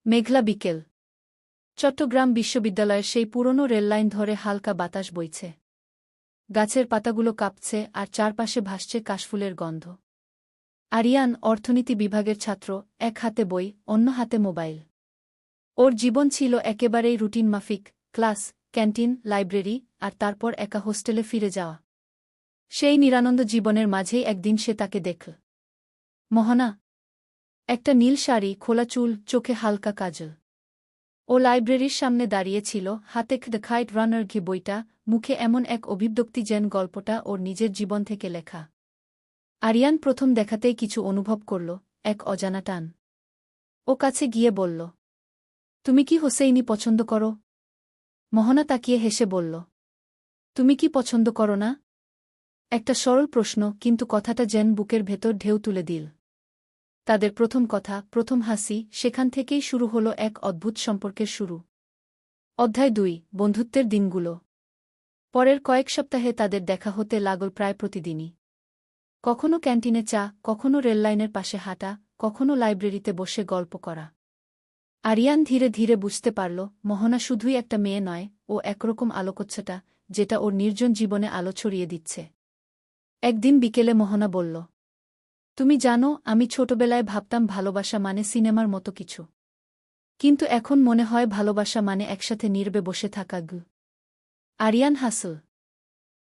মেঘলা বিকেল। চট্টগ্রাম বিশ্ববিদ্যালয়ের সেই পুরনো রেললাইন ধরে হালকা বাতাস বইছে। গাছের পাতাগুলো কাঁপছে আর চারপাশে ভাসছে কাশফুলের গন্ধ। আরিয়ান অর্থনীতি বিভাগের ছাত্র, এক হাতে বই, অন্য হাতে মোবাইল। ওর জীবন ছিল একেবারেই রুটিন মাফিক, ক্লাস, ক্যান্টিন, লাইব্রেরি, আর তারপর একা হোস্টেলে ফিরে যাওয়া। সেই নিরানন্দ জীবনের মাঝেই একদিন সে তাকে দেখল। মোহনা। একটা নীল শাড়ি, খোলা চুল, চোখে হালকা কাজল। ও লাইব্রেরির সামনে দাঁড়িয়েছিল, হাতে দ্য কাইট রানার ঘি বইটা, মুখে এমন এক অভিব্যক্তি যেন গল্পটা ওর নিজের জীবন থেকে লেখা। আরিয়ান প্রথম দেখাতেই কিছু অনুভব করল, এক অজানা টান। ও কাছে গিয়ে বলল, তুমি কি হোসেইনি পছন্দ করো? মোহনা তাকিয়ে হেসে বলল, তুমি কি পছন্দ করো না? একটা সরল প্রশ্ন, কিন্তু কথাটা যেন বুকের ভেতর ঢেউ তুলে দিল। তাদের প্রথম কথা, প্রথম হাসি, সেখান থেকেই শুরু হলো এক অদ্ভুত সম্পর্কের শুরু। অধ্যায় ২, বন্ধুত্বের দিনগুলো। পরের কয়েক সপ্তাহে তাদের দেখা হতে লাগল প্রায় প্রতিদিনই। কখনো ক্যান্টিনে চা, কখনো রেললাইনের পাশে হাঁটা, কখনো লাইব্রেরিতে বসে গল্প করা। আরিয়ান ধীরে ধীরে বুঝতে পারল, মোহনা শুধুই একটা মেয়ে নয়, ও একরকম আলোকচ্ছটা, যেটা ওর নির্জন জীবনে আলো ছড়িয়ে দিচ্ছে। একদিন বিকেলে মোহনা বলল, তুমি জানো, আমি ছোটবেলায় ভাবতাম ভালোবাসা মানে সিনেমার মতো কিছু। কিন্তু এখন মনে হয় ভালোবাসা মানে একসাথে নীরবে বসে থাকা। আরিয়ান হাসল।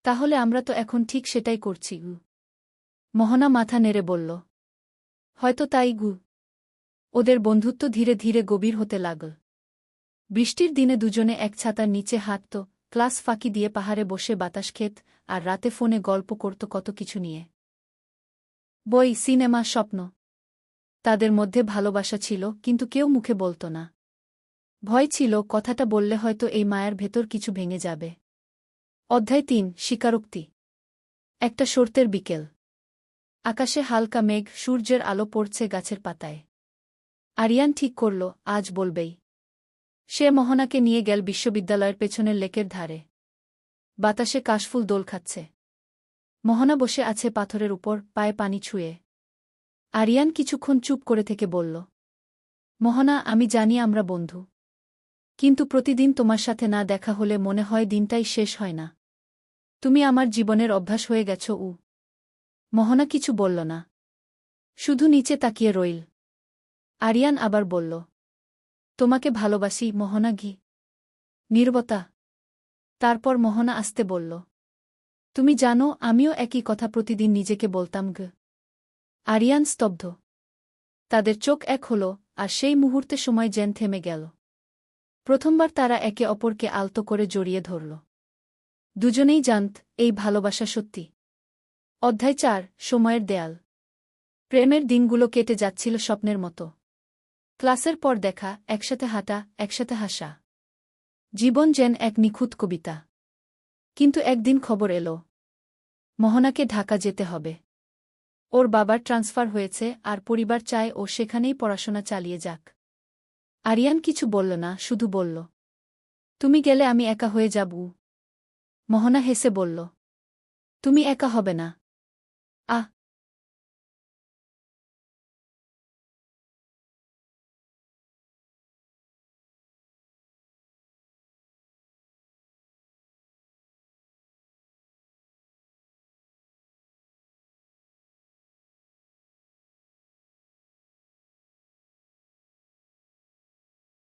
তাহলে আমরা তো এখন ঠিক সেটাই করছি। মোহনা মাথা নেড়ে বলল, হয়তো তাই। ওদের বন্ধুত্ব ধীরে ধীরে গভীর হতে লাগল। বৃষ্টির দিনে দুজনে এক ছাতার নিচে হাঁটত, ক্লাস ফাঁকি দিয়ে পাহাড়ে বসে বাতাস খেত, আর রাতে ফোনে গল্প করত কত কিছু নিয়ে। বই, সিনেমা, স্বপ্ন। তাদের মধ্যে ভালোবাসা ছিল, কিন্তু কেউ মুখে বলত না। ভয় ছিল, কথাটা বললে হয়তো এই মায়ার ভেতর কিছু ভেঙে যাবে। অধ্যায় ৩, স্বীকারোক্তি। একটা শরতের বিকেল। আকাশে হালকা মেঘ, সূর্যের আলো পড়ছে গাছের পাতায়। আরিয়ান ঠিক করল, আজ বলবেই। সে মোহনাকে নিয়ে গেল বিশ্ববিদ্যালয়ের পেছনের লেকের ধারে। বাতাসে কাশফুল দোল খাচ্ছে। মোহনা বসে আছে পাথরের উপর, পায়ে পানি ছুঁয়ে। আরিয়ান কিছুক্ষণ চুপ করে থেকে বলল, মোহনা, আমি জানি আমরা বন্ধু। কিন্তু প্রতিদিন তোমার সাথে না দেখা হলে মনে হয় দিনটাই শেষ হয় না। তুমি আমার জীবনের অভ্যাস হয়ে গেছ। মোহনা কিছু বলল না, শুধু নিচে তাকিয়ে রইল। আরিয়ান আবার বলল, তোমাকে ভালোবাসি মোহনা। নীরবতা। তারপর মোহনা আস্তে বলল, তুমি জানো, আমিও একই কথা প্রতিদিন নিজেকে বলতাম। আরিয়ান স্তব্ধ। তাদের চোখ এক হল, আর সেই মুহূর্তে সময় যেন থেমে গেল। প্রথমবার তারা একে অপরকে আলতো করে জড়িয়ে ধরল। দুজনেই জানত, এই ভালোবাসা সত্যি। অধ্যায় ৪, সময়ের দেয়াল। প্রেমের দিনগুলো কেটে যাচ্ছিল স্বপ্নের মতো। ক্লাসের পর দেখা, একসাথে হাঁটা, একসাথে হাসা। জীবন যেন এক নিখুঁত কবিতা। কিন্তু একদিন খবর এলো, মোহনাকে ঢাকা যেতে হবে। ওর বাবার ট্রান্সফার হয়েছে, আর পরিবার চায় ও সেখানেই পড়াশোনা চালিয়ে যাক। আরিয়ান কিছু বলল না, শুধু বলল, তুমি গেলে আমি একা হয়ে যাব। মোহনা হেসে বলল, তুমি একা হবে না।